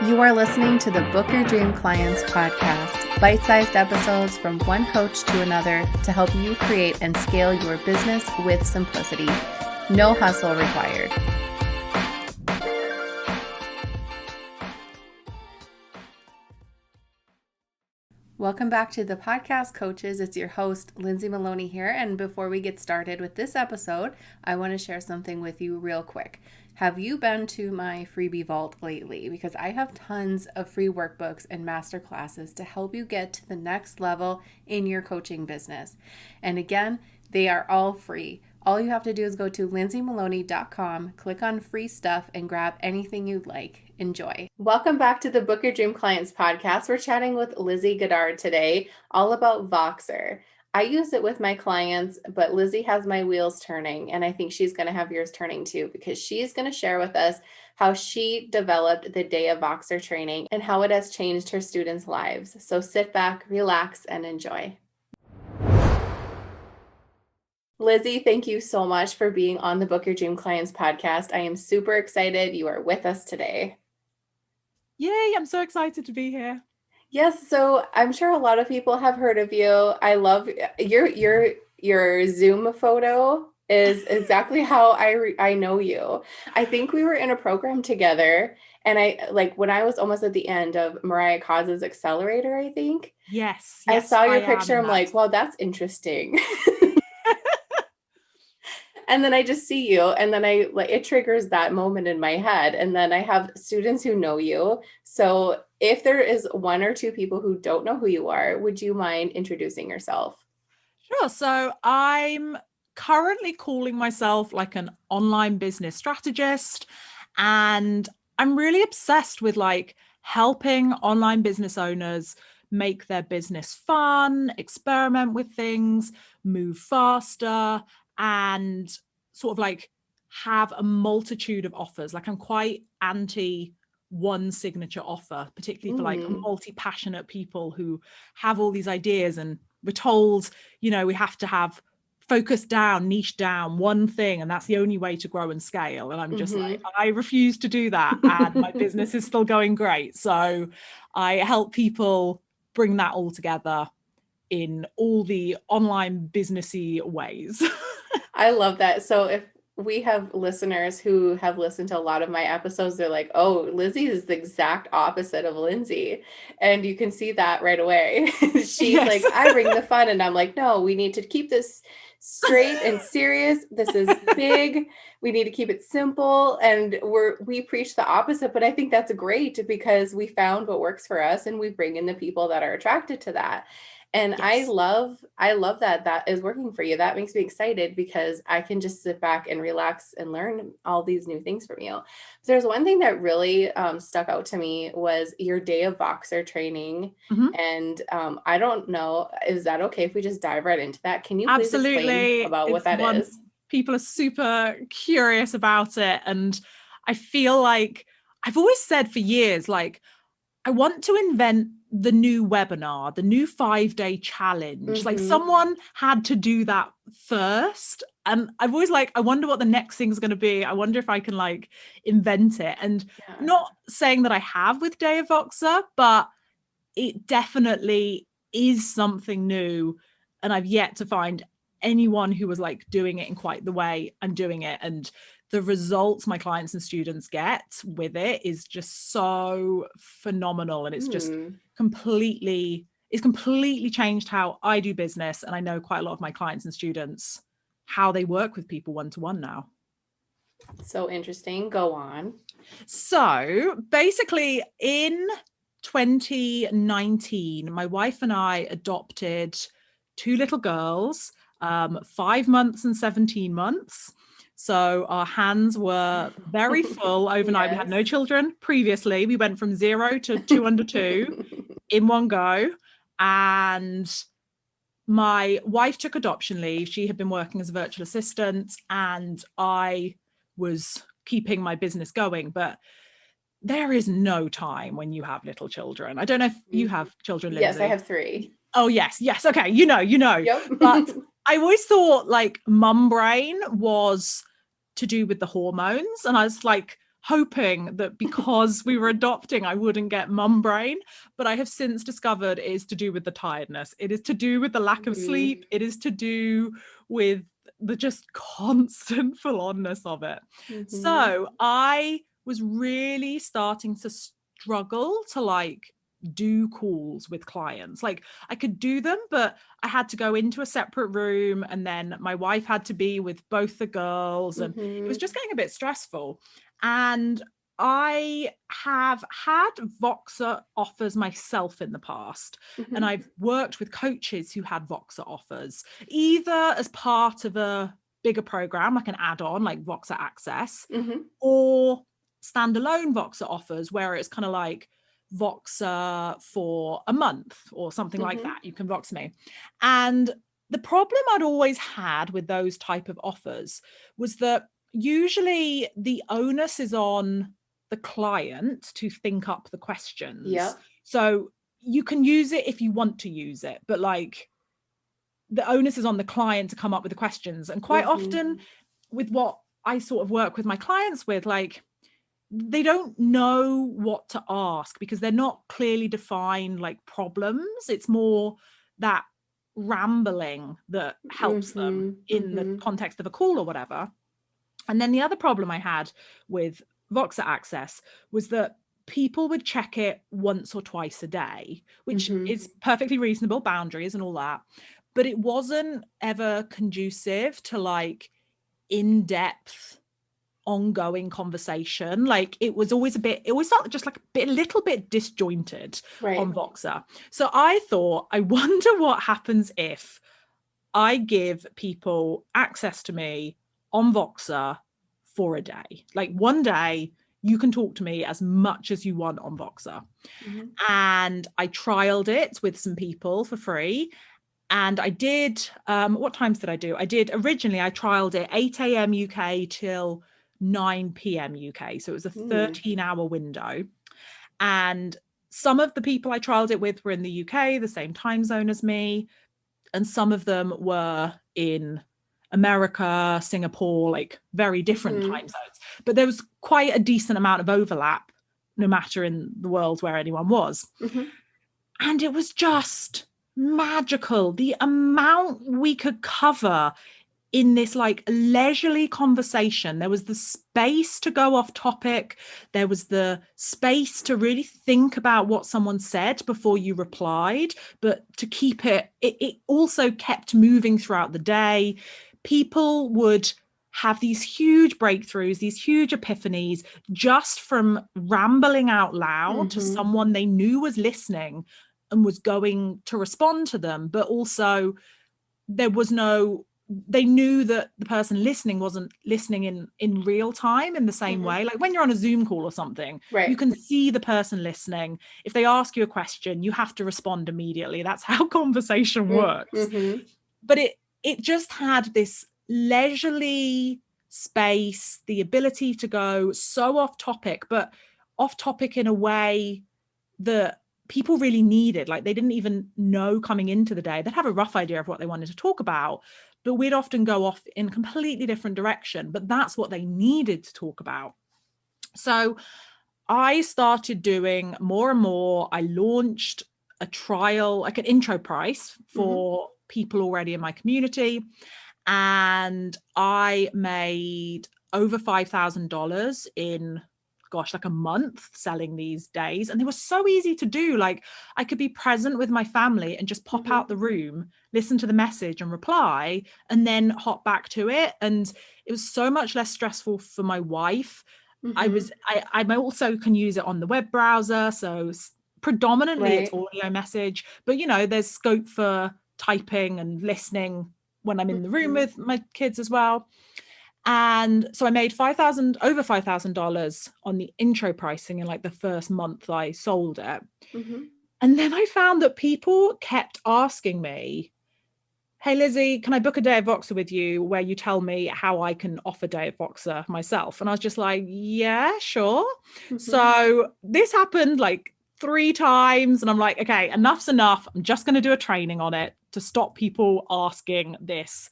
You are listening to the Book Your Dream Clients podcast, bite-sized episodes from one coach to another to help you create and scale your business with simplicity. No hustle required. Welcome back to the podcast, coaches. It's your host, Lindsay Maloney here. And before we get started with this episode, I want to share something with you real quick. Have you been to my freebie vault lately? Because I have tons of free workbooks and masterclasses to help you get to the next level in your coaching business. And again, they are all free. All you have to do is go to lindsaymaloney.com, click on free stuff, and grab anything you'd like. Enjoy. Welcome back to the Book Your Dream Clients podcast. We're chatting with Lizzy Goddard today, all about Voxer. I use it with my clients, but Lizzy has my wheels turning, and I think she's going to have yours turning too, because she's going to share with us how she developed the day of Voxer training and how it has changed her students' lives. So sit back, relax, and enjoy. Lizzy, thank you so much for being on the Book Your Dream Clients podcast. I am super excited you are with us today. Yay, I'm so excited to be here. Yes, so I'm sure a lot of people have heard of you. I love your Zoom photo is exactly how I know you. I think we were in a program together, and when I was almost at the end of Mariah Coz's Accelerator, I think. Yes, I saw your picture. I'm that. like, well, that's interesting. And then I just see you, and then it triggers that moment in my head. And then I have students who know you. So if there is one or two people who don't know who you are, would you mind introducing yourself? Sure. So I'm currently calling myself like an online business strategist, and I'm really obsessed with helping online business owners make their business fun, experiment with things, move faster, and sort of have a multitude of offers. I'm quite anti one signature offer, particularly for multi-passionate people who have all these ideas, and we're told, we have to have focused down, niche down one thing, and that's the only way to grow and scale. And I'm just I refuse to do that. And my business is still going great. So I help people bring that all together in all the online businessy ways. I love that. So if we have listeners who have listened to a lot of my episodes, they're like, oh, Lizzy is the exact opposite of Lindsay. And you can see that right away. She's like, I bring the fun. And I'm like, no, we need to keep this straight and serious. This is big. We need to keep it simple. And we preach the opposite, but I think that's great because we found what works for us and we bring in the people that are attracted to that. And yes. I love that is working for you. That makes me excited because I can just sit back and relax and learn all these new things from you. So there's one thing that really stuck out to me was your day of Voxer training. And I don't know, is that okay if we just dive right into that? Can you please explain about what that is? People are super curious about it. And I feel like I've always said for years, I want to invent the new webinar, the new 5-day challenge. Someone had to do that first. And I've always I wonder what the next thing's going to be. I wonder if I can invent it. And not saying that I have with Day of Voxer, but it definitely is something new. And I've yet to find anyone who was doing it in quite the way I'm doing it. And the results my clients and students get with it is just so phenomenal. And it's just completely changed how I do business. And I know quite a lot of my clients and students, how they work with people one-to-one now. So interesting. Go on. So basically in 2019, my wife and I adopted 2 little girls, 5 months and 17 months. So our hands were very full overnight. Yes. We had no children previously. We went from 0 to 2 under 2 in one go. And my wife took adoption leave. She had been working as a virtual assistant, and I was keeping my business going. But there is no time when you have little children. I don't know if you have children, Lizzy. Yes, I have 3. Oh, yes. Okay. You know. Yep. But I always thought mum brain was to do with the hormones. And I was hoping that because we were adopting, I wouldn't get mum brain. But I have since discovered it is to do with the tiredness. It is to do with the lack of sleep. It is to do with the just constant full onness of it. So I was really starting to struggle to like do calls with clients. Like I could do them, but I had to go into a separate room, and then my wife had to be with both the girls, and it was just getting a bit stressful. And I have had Voxer offers myself in the past, and I've worked with coaches who had Voxer offers, either as part of a bigger program, like an add-on, like Voxer Access, or standalone Voxer offers where it's kind of like Voxer for a month or something like that. You can Vox me. And the problem I'd always had with those type of offers was that usually the onus is on the client to think up the questions. So you can use it if you want to use it, but like the onus is on the client to come up with the questions. And quite often with what I sort of work with my clients with, like they don't know what to ask because they're not clearly defined like problems. It's more that rambling that helps them in the context of a call or whatever. And then the other problem I had with Voxer Access was that people would check it once or twice a day, which is perfectly reasonable, boundaries and all that. But it wasn't ever conducive to like in-depth ongoing conversation. Like it was always it always felt just like a little bit disjointed on Voxer. So I thought, I wonder what happens if I give people access to me on Voxer for a day. Like one day you can talk to me as much as you want on Voxer. And I trialed it with some people for free. And I did, what times did I do? I trialed it 8 a.m. UK till 9 p.m. UK. So it was a 13-hour window. And some of the people I trialed it with were in the UK, the same time zone as me. And some of them were in America, Singapore, like very different time zones. But there was quite a decent amount of overlap, no matter in the world where anyone was. And it was just magical, the amount we could cover in this like leisurely conversation. There was the space to go off topic. There was the space to really think about what someone said before you replied, but to keep it also kept moving throughout the day. People would have these huge breakthroughs, these huge epiphanies just from rambling out loud to someone they knew was listening and was going to respond to them. But also they knew that the person listening wasn't listening in real time in the same way. Like when you're on a Zoom call or something, you can see the person listening. If they ask you a question, you have to respond immediately. That's how conversation works. But it just had this leisurely space, the ability to go so off topic, but off topic in a way that people really needed. Like they didn't even know coming into the day. They'd have a rough idea of what they wanted to talk about, but we'd often go off in a completely different direction. But that's what they needed to talk about. So I started doing more and more. I launched a trial, like an intro price for people already in my community. And I made over $5,000 in like a month selling these days. And they were so easy to do. Like I could be present with my family and just pop out the room, listen to the message and reply, and then hop back to it. And it was so much less stressful for my wife. I also can use it on the web browser. So predominantly it's audio message, but there's scope for typing and listening when I'm in the room with my kids as well. And so I made over $5,000 on the intro pricing in like the first month I sold it. And then I found that people kept asking me, hey, Lizzie, can I book a day of Voxer with you where you tell me how I can offer day of Voxer myself? And I was just like, yeah, sure. So this happened like 3 times. And I'm like, okay, enough's enough. I'm just going to do a training on it to stop people asking this.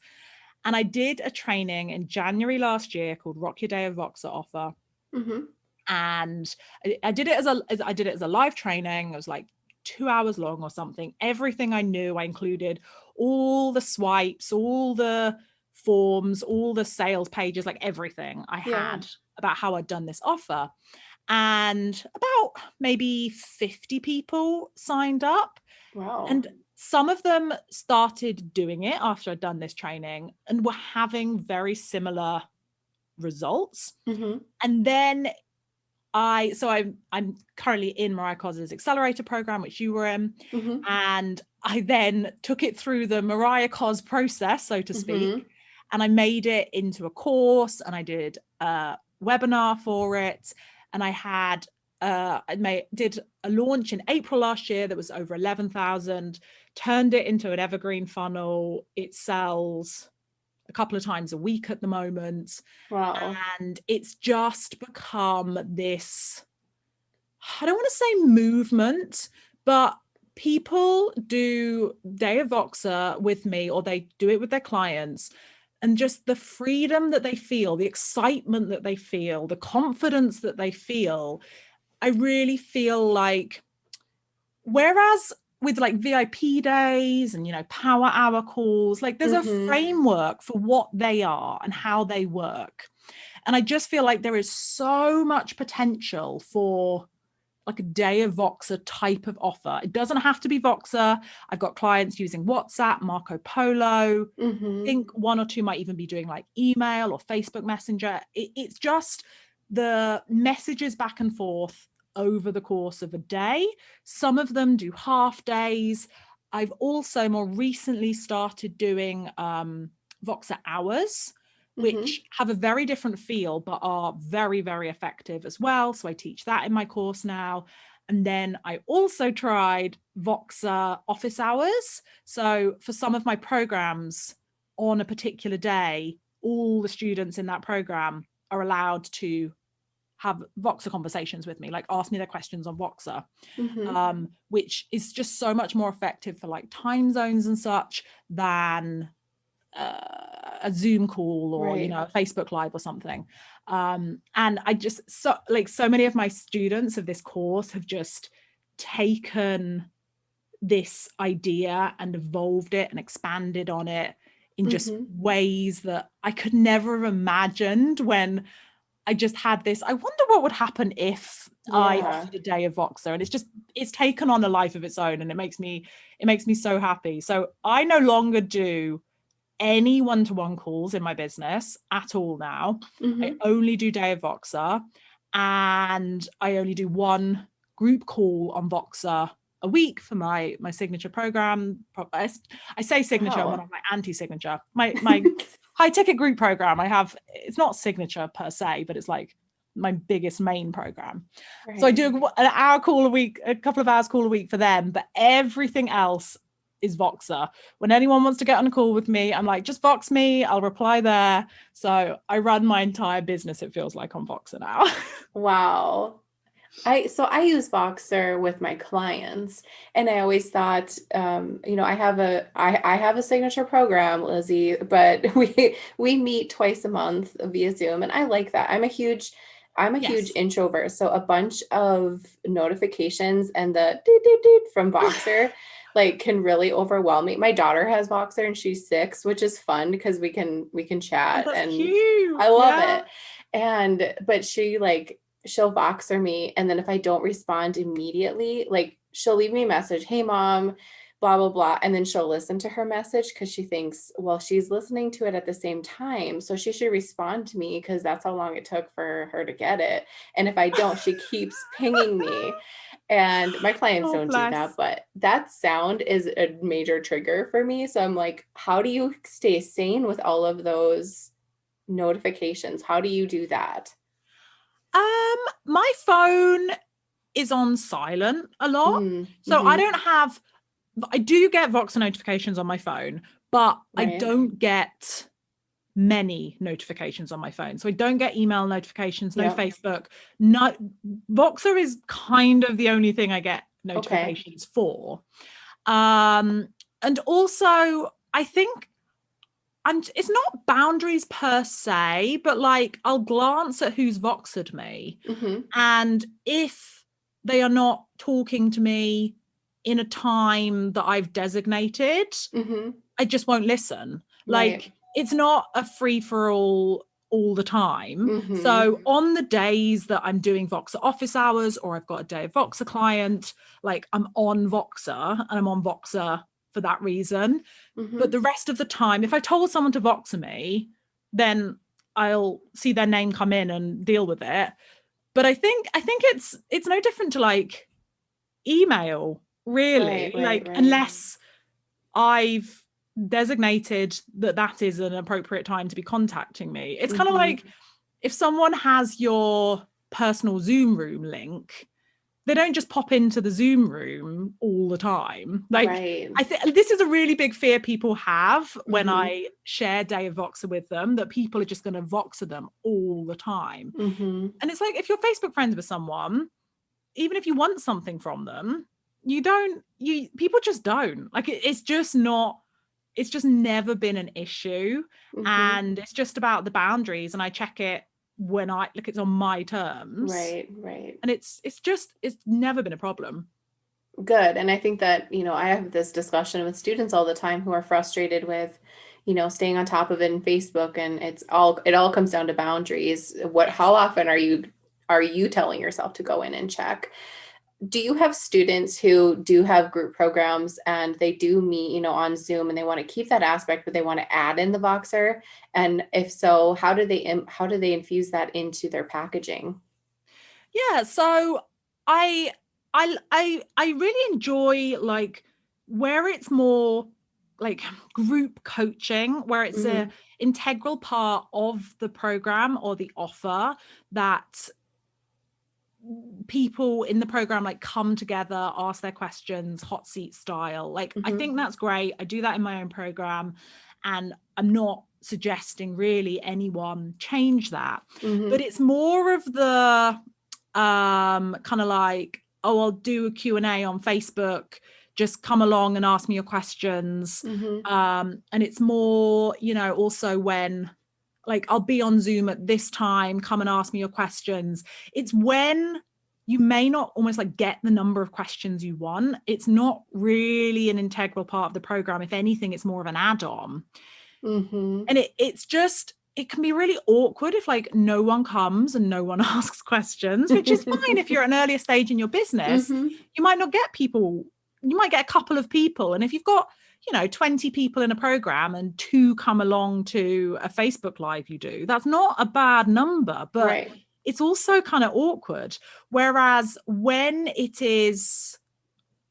And I did a training in January last year called Rock Your Day of Voxer Offer. And I did it as a live training. It was like 2 hours long or something. Everything I knew, I included all the swipes, all the forms, all the sales pages, like everything I had about how I'd done this offer. And about maybe 50 people signed up. Wow. And some of them started doing it after I'd done this training and were having very similar results. Mm-hmm. And then I'm currently in Mariah Cos's accelerator program, which you were in. Mm-hmm. And I then took it through the Mariah Cos process, so to speak. Mm-hmm. And I made it into a course, and I did a webinar for it. And did a launch in April last year that was over 11,000, turned it into an evergreen funnel. It sells a couple of times a week at the moment. Wow. And it's just become this, I don't want to say movement, but people do Day of Voxer with me, or they do it with their clients. And just the freedom that they feel, the excitement that they feel, the confidence that they feel, I really feel like, whereas with like VIP days and, power hour calls, like there's a framework for what they are and how they work. And I just feel like there is so much potential for like a Day of Voxer type of offer. It doesn't have to be Voxer. I've got clients using WhatsApp, Marco Polo. I think one or two might even be doing like email or Facebook Messenger. It's just the messages back and forth over the course of a day. Some of them do half days. I've also more recently started doing Voxer hours, which have a very different feel, but are very, very effective as well. So I teach that in my course now. And then I also tried Voxer office hours. So for some of my programs on a particular day, all the students in that program are allowed to have Voxer conversations with me, like ask me their questions on Voxer, which is just so much more effective for like time zones and such than a Zoom call or a Facebook Live or something. And I just so many of my students of this course have just taken this idea and evolved it and expanded on it in just ways that I could never have imagined when I just had this, I wonder what would happen if I offered a Day of Voxer. And it's taken on a life of its own, and it makes me so happy. So I no longer do any one-to-one calls in my business at all now. I only do Day of Voxer, and I only do one group call on Voxer a week for my signature program. I say signature, I'm on my anti-signature. My high ticket group program, it's not signature per se, but it's like my biggest main program. So I do an hour call a week, a couple of hours call a week for them, but everything else is Voxer. When anyone wants to get on a call with me, I'm like, just Vox me, I'll reply there. So I run my entire business, it feels like, on Voxer now. Wow. I use Voxer with my clients, and I always thought, I have a signature program, Lizzie, but we meet twice a month via Zoom, and I like that. I'm a huge introvert, so a bunch of notifications and the from Voxer like can really overwhelm me. My daughter has Voxer and she's 6, which is fun because we can chat, and cute. I love it. But she'll Voxer me, and then if I don't respond immediately, like she'll leave me a message, hey mom, blah blah blah, and then she'll listen to her message because she thinks, well, she's listening to it at the same time, so she should respond to me because that's how long it took for her to get it. And if I don't, she keeps pinging me. And my clients don't do that, but that sound is a major trigger for me. So I'm like, how do you stay sane with all of those notifications? How do you do that? My phone is on silent a lot. So I do get Voxer notifications on my phone, but I don't get many notifications on my phone. So I don't get email notifications, no Facebook. No, Voxer is kind of the only thing I get notifications for. And also, I think it's not boundaries per se, but like I'll glance at who's Voxered me. Mm-hmm. And if they are not talking to me in a time that I've designated, Mm-hmm. I just won't listen. Right. Like it's not a free for all the time. Mm-hmm. So on the days that I'm doing Voxer office hours or I've got a day of Voxer client, like I'm on Voxer and I'm on Voxer for that reason. Mm-hmm. But the rest of the time, if I told someone to Voxer me, then I'll see their name come in and deal with it. But I think it's no different to like email, Right, really. right, Like right. unless I've designated that is an appropriate time to be contacting me. It's kind of Mm-hmm. like if someone has your personal Zoom room link, they don't just pop into the Zoom room all the time. Like Right. I think this is a really big fear people have when Mm-hmm. I share Day of Voxer with them, that people are just going to Voxer them all the time. Mm-hmm. And it's like if you're Facebook friends with someone, even if you want something from them, people just don't. Like it's just not, it's just never been an issue. Mm-hmm. And it's just about the boundaries. And I check it when I like it's on my terms. Right, right. And it's never been a problem. Good. And I think that, I have this discussion with students all the time who are frustrated with, staying on top of it in Facebook, and it all comes down to boundaries. Yes. How often are you telling yourself to go in and check? Do you have students who do have group programs and they do meet, on Zoom, and they want to keep that aspect, but they want to add in the Voxer? And if so, how do they infuse that into their packaging? Yeah. So I I really enjoy like where it's more like group coaching, where it's a Mm-hmm. integral part of the program or the offer that people in the program like come together, ask their questions, hot seat style. Like I Mm-hmm. think that's great. I do that in my own program, and I'm not suggesting really anyone change that. Mm-hmm. But it's more of the kind of like, oh, I'll do a Q&A on Facebook, just come along and ask me your questions. Mm-hmm. And it's more, also when like I'll be on Zoom at this time, come and ask me your questions. It's when you may not almost like get the number of questions you want. It's not really an integral part of the program. If anything, it's more of an add-on. Mm-hmm. And it can be really awkward if like no one comes and no one asks questions, which is fine if you're at an earlier stage in your business. Mm-hmm. You might not get people, you might get a couple of people. And if you've got 20 people in a program and two come along to a Facebook Live you do, that's not a bad number, but Right. it's also kind of awkward. Whereas when it is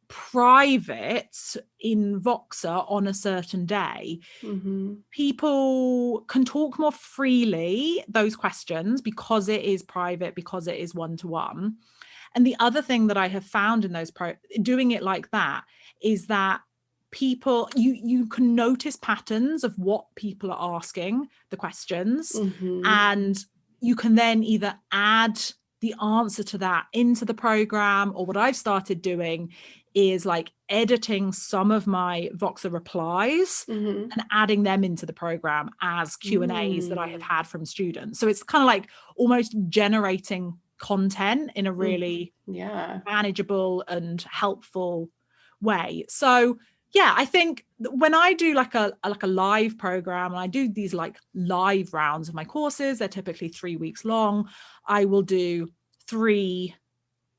private in Voxer on a certain day, Mm-hmm. people can talk more freely those questions because it is private, because it is one-to-one. And the other thing that I have found in doing it like that is that people you can notice patterns of what people are asking the questions, Mm-hmm. and you can then either add the answer to that into the program, or what I've started doing is like editing some of my Voxer replies Mm-hmm. and adding them into the program as Q&As that I have Mm. had from students. So it's kind of like almost generating content in a Mm. really Yeah. manageable and helpful way. So yeah, I think when I do like a live program, and I do these like live rounds of my courses, they're typically 3 weeks long. I will do 3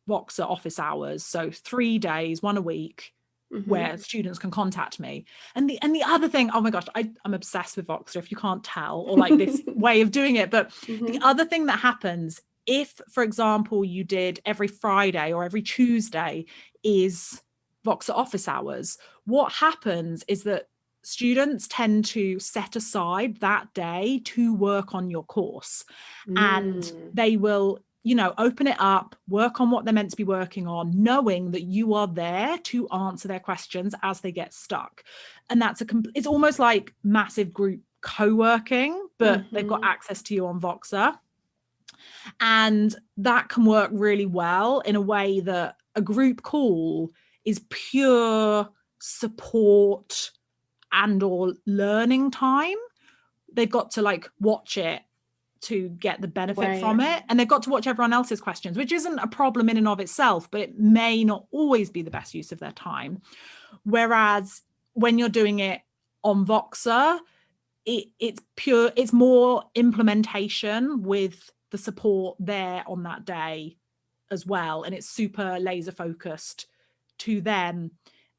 Voxer office hours, so 3 days, one a week, Mm-hmm. where students can contact me. And the other thing, oh my gosh, I'm obsessed with Voxer, if you can't tell, or like this way of doing it. But the Mm-hmm. other thing that happens, if, for example, you did every Friday or every Tuesday is Voxer office hours, what happens is that students tend to set aside that day to work on your course, and Mm. they will open it up, work on what they're meant to be working on, knowing that you are there to answer their questions as they get stuck. And it's almost like massive group co-working, but they've got Mm-hmm. access to you on Voxer. And that can work really well in a way that a group call is pure support and or learning time, they've got to like watch it to get the benefit from Right. it, and they've got to watch everyone else's questions, which isn't a problem in and of itself, but it may not always be the best use of their time. Whereas when you're doing it on Voxer, it's more implementation with the support there on that day as well, and it's super laser focused to them.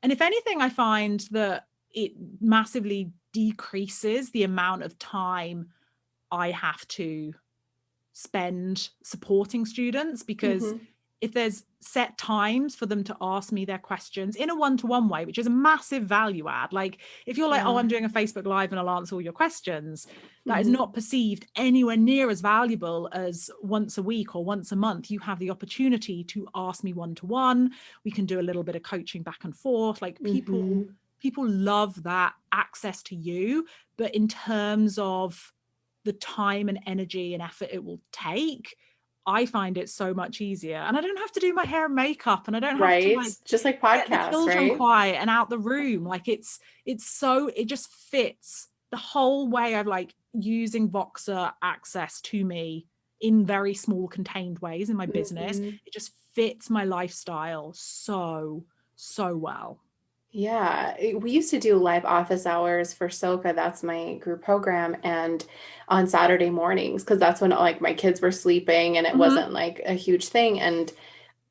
And if anything, I find that it massively decreases the amount of time I have to spend supporting students, because Mm-hmm. if there's set times for them to ask me their questions in a one-to-one way, which is a massive value add. Like if you're like, oh, Yeah. I'm doing a Facebook Live and I'll answer all your questions, that is Mm-hmm. not perceived anywhere near as valuable as once a week or once a month. You have the opportunity to ask me one-to-one. We can do a little bit of coaching back and forth. Like Mm-hmm. people love that access to you, but in terms of the time and energy and effort it will take, I find it so much easier. And I don't have to do my hair and makeup, and I don't have to Right. like Just like get the podcasts, children right? quiet and out the room. Like it just fits the whole way of like using Voxer access to me in very small contained ways in my business. Mm-hmm. It just fits my lifestyle so well. Yeah, we used to do live office hours for Soka. That's my group program, and on Saturday mornings, because that's when like my kids were sleeping and it Mm-hmm. wasn't like a huge thing. And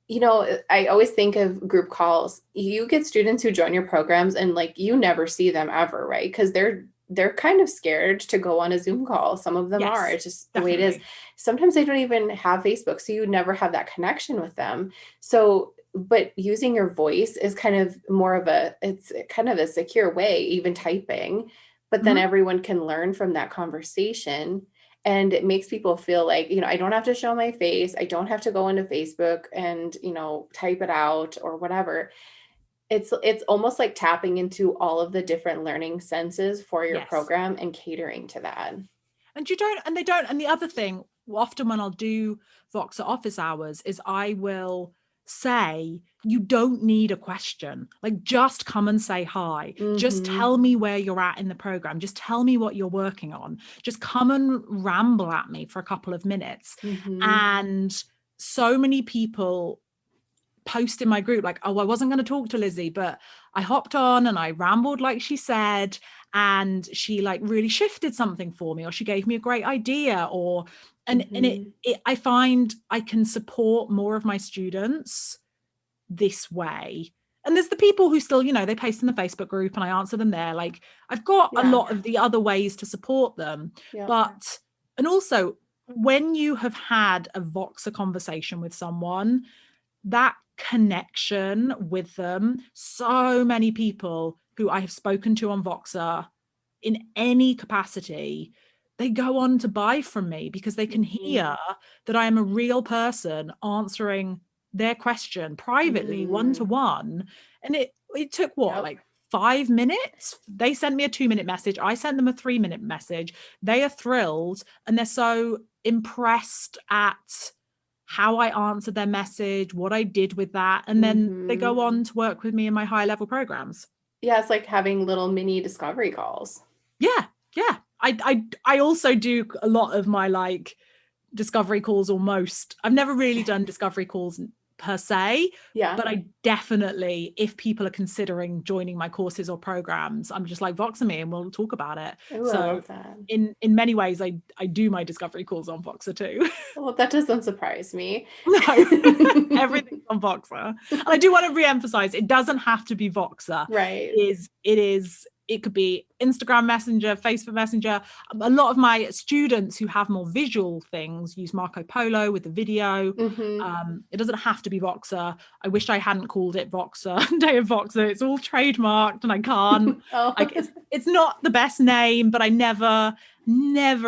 you know, I always think of group calls. You get students who join your programs and like you never see them ever, right? Because they're kind of scared to go on a Zoom call. Some of them are. Yes, It's just the way it is. definitely. Sometimes they don't even have Facebook, so you never have that connection with them. So, but using your voice is kind of more of it's kind of a secure way, even typing. But then Mm-hmm. everyone can learn from that conversation, and it makes people feel like, I don't have to show my face. I don't have to go into Facebook and, type it out or whatever. It's almost like tapping into all of the different learning senses for your Yes. program and catering to that. And the other thing, often when I'll do Voxer office hours, is I will say, you don't need a question. Like, just come and say hi. Just Mm-hmm. tell me where you're at in the program. Just tell me what you're working on. Just come and ramble at me for a couple of minutes. Mm-hmm. And so many people post in my group like, oh, I wasn't going to talk to Lizzie, but I hopped on and I rambled like she said, and she like really shifted something for me, or she gave me a great idea, or and Mm-hmm. it I find I can support more of my students this way. And there's the people who still, they post in the Facebook group and I answer them there. Like I've got a Yeah. lot of the other ways to support them. Yep. But and also when you have had a Voxer conversation with someone, that connection with them, so many people who I have spoken to on Voxer in any capacity, they go on to buy from me because they can Mm-hmm. hear that I am a real person answering their question privately, one to Mm. one. And it took what, Yep. like 5 minutes? They sent me a 2-minute message. I sent them a 3-minute message. They are thrilled and they're so impressed at how I answered their message, what I did with that. And then they Mm-hmm. go on to work with me in my high level programs. Yeah, it's like having little mini discovery calls. Yeah. Yeah. I also do a lot of my like discovery calls almost. I've never really done discovery calls per se, Yeah. but I definitely, if people are considering joining my courses or programs, I'm just like, Voxer me and we'll talk about it. Ooh, I So love that. in many ways, I do my discovery calls on Voxer too. Well, that doesn't surprise me. No, everything's on Voxer. And I do want to re-emphasize, it doesn't have to be Voxer. Right. It could be Instagram Messenger, Facebook Messenger. A lot of my students who have more visual things use Marco Polo with the video. Mm-hmm. It doesn't have to be Voxer. I wish I hadn't called it Voxer, Day of Voxer. It's all trademarked and I can't. Oh. Like it's not the best name, but I never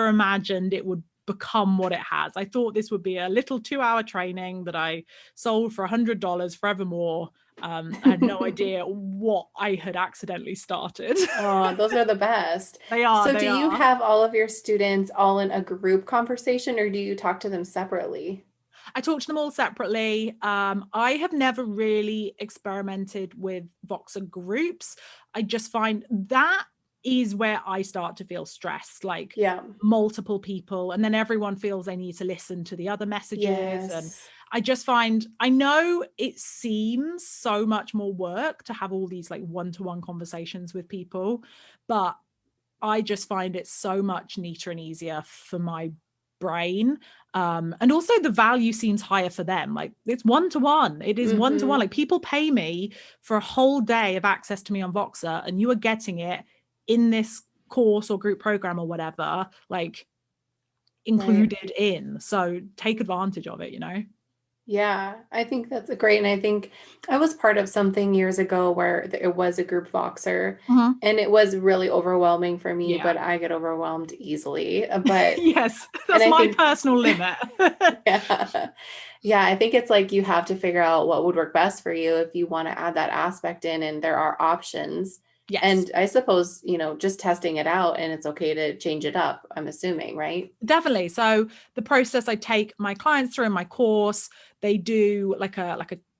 imagined it would become what it has. I thought this would be a little 2-hour training that I sold for $100 forevermore. I had no idea what I had accidentally started. Oh, those are the best. They are. So do you have all of your students all in a group conversation or do you talk to them separately? I talk to them all separately. I have never really experimented with Voxer groups. I just find that is where I start to feel stressed, like Yeah. multiple people, and then everyone feels they need to listen to the other messages. And Yes. I just find, I know it seems so much more work to have all these like one-to-one conversations with people, but I just find it so much neater and easier for my brain. And also the value seems higher for them. Like it's one-to-one. It is one-to-one. Like people pay me for a whole day of access to me on Voxer, and you are getting it in this course or group program or whatever, like Right. included in. So take advantage of it, you know? Yeah, I think that's a great, and I think I was part of something years ago where it was a group Voxer, Mhm. and it was really overwhelming for me, Yeah. but I get overwhelmed easily. But Yes, and that's I my think personal limit. yeah. Yeah, I think it's like you have to figure out what would work best for you if you want to add that aspect in, and there are options. Yes. And I suppose, just testing it out, and it's okay to change it up, I'm assuming, right? Definitely. So the process I take my clients through in my course, they do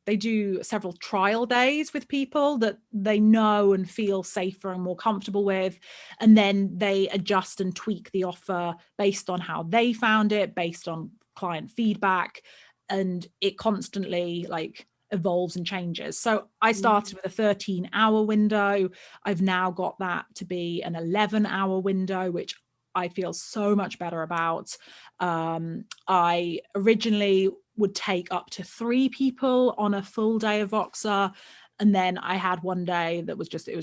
they do several trial days with people that they know and feel safer and more comfortable with. And then they adjust and tweak the offer based on how they found it, based on client feedback. And it constantly like evolves and changes. So I started Mhm. with a 13-hour window. I've now got that to be an 11-hour window, which I feel so much better about. I originally would take up to 3 people on a full day of Voxer. And then I had one day that was just, I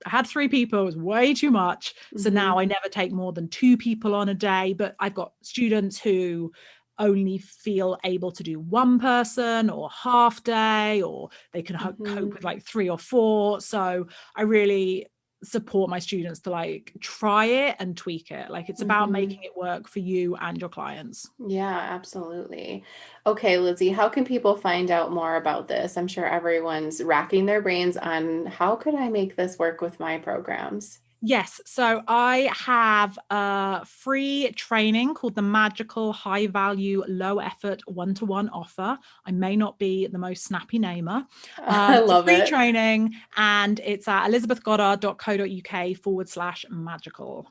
had 3 people, it was way too much. So now Mhm. I never take more than 2 people on a day, but I've got students who only feel able to do 1 person or half day, or they can cope Mhm. with like 3 or 4. So I really support my students to like try it and tweak it. Like it's about making Mhm. it work for you and your clients. Yeah, absolutely. Okay, Lizzie, how can people find out more about this? I'm sure everyone's racking their brains on how could I make this work with my programs? Yes, so I have a free training called the Magical High Value Low Effort One-to-One Offer. I may not be the most snappy namer. I It's a love free it. training, and it's at elizabethgoddard.co.uk/magical.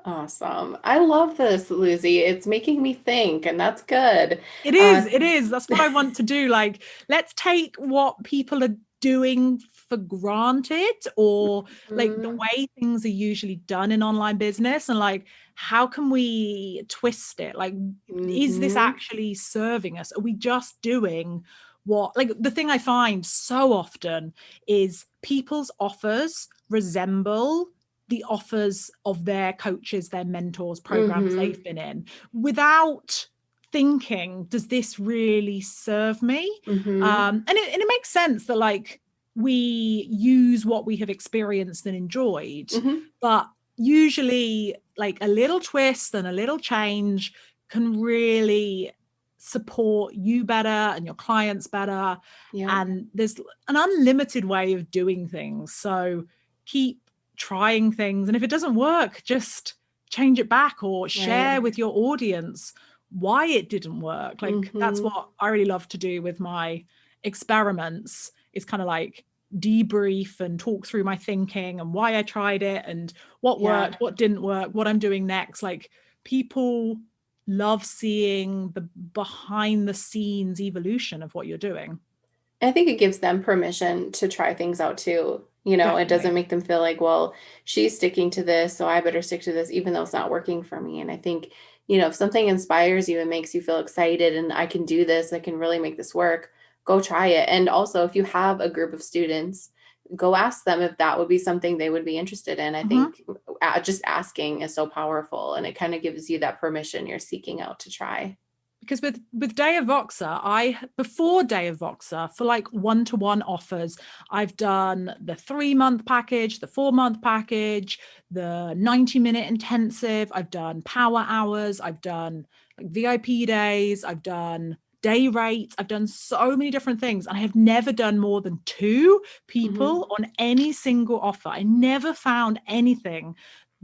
Awesome. I love this, Lizzie. It's making me think, and that's good. It is. Uh, It is. That's what I want to do. Like, let's take what people are doing for granted, or like the mhm. way things are usually done in online business, and like, how can we twist it? Like, is this Mhm. actually serving us? Are we just doing what, like, the thing I find so often is people's offers resemble the offers of their coaches, their mentors, programs Mhm. they've been in, without thinking, does this really serve me? Mhm. And it makes sense that like we use what we have experienced and enjoyed, Mhm. but usually like a little twist and a little change can really support you better and your clients better. Yep. And there's an unlimited way of doing things. So keep trying things. And if it doesn't work, just change it back or Right. share with your audience why it didn't work. Like that's Mhm. what I really love to do with my experiments, is kind of like debrief and talk through my thinking and why I tried it and what Yeah. worked, what didn't work, what I'm doing next. Like people love seeing the behind the scenes evolution of what you're doing. I think it gives them permission to try things out too. It doesn't Definitely. make them feel like, well, she's sticking to this, so I better stick to this, even though it's not working for me. And I think, if something inspires you and makes you feel excited and I can do this, I can really make this work, go try it. And also, if you have a group of students, go ask them if that would be something they would be interested in. I Mhm. think just asking is so powerful, and it kind of gives you that permission you're seeking out to try. Because with Day of Voxer, I before Day of Voxer, for like one-to-one offers, I've done the 3-month package, the 4-month package, the 90-minute intensive, I've done power hours, I've done like VIP days, I've done day rates, I've done so many different things, and I have never done more than 2 Hmm. people on any single offer. I never found anything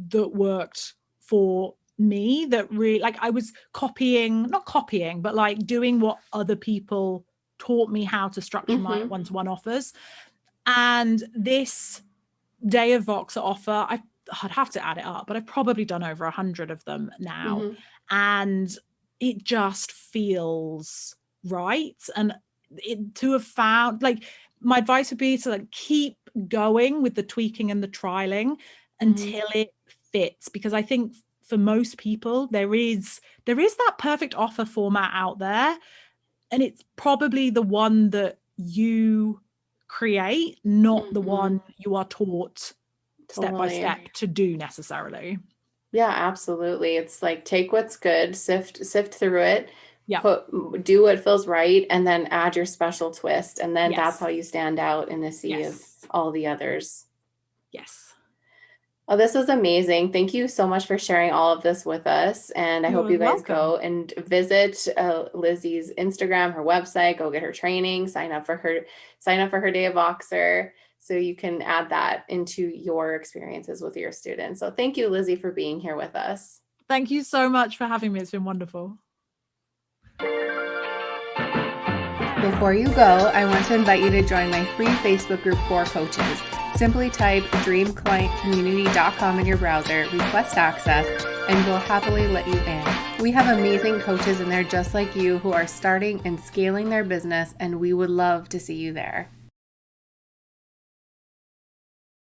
that worked for me that really, like, I was copying, not copying, but like doing what other people taught me how to structure my Hmm. one-to-one offers. And this Day of Voxer offer, I'd have to add it up, but I've probably done over 100 of them now. Mm-hmm. And it just feels right. And to have found, like, my advice would be to like keep going with the tweaking and the trialing until it fits, because I think for most people there is that perfect offer format out there, and it's probably the one that you create, not the one you are taught step by step to do necessarily. Yeah, absolutely. It's like, take what's good, sift through it, Yeah. do what feels right, and then add your special twist. And then Yes. that's how you stand out in the sea of all the others. Yes. Oh, this was amazing. Thank you so much for sharing all of this with us. And I hope you guys go and visit Lizzie's Instagram, her website, go get her training, sign up for her day of Voxer, so you can add that into your experiences with your students. So thank you, Lizzie, for being here with us. Thank you so much for having me. It's been wonderful. Before you go, I want to invite you to join my free Facebook group for coaches. Simply type dreamclientcommunity.com in your browser, request access, and we'll happily let you in. We have amazing coaches in there just like you who are starting and scaling their business, and we would love to see you there.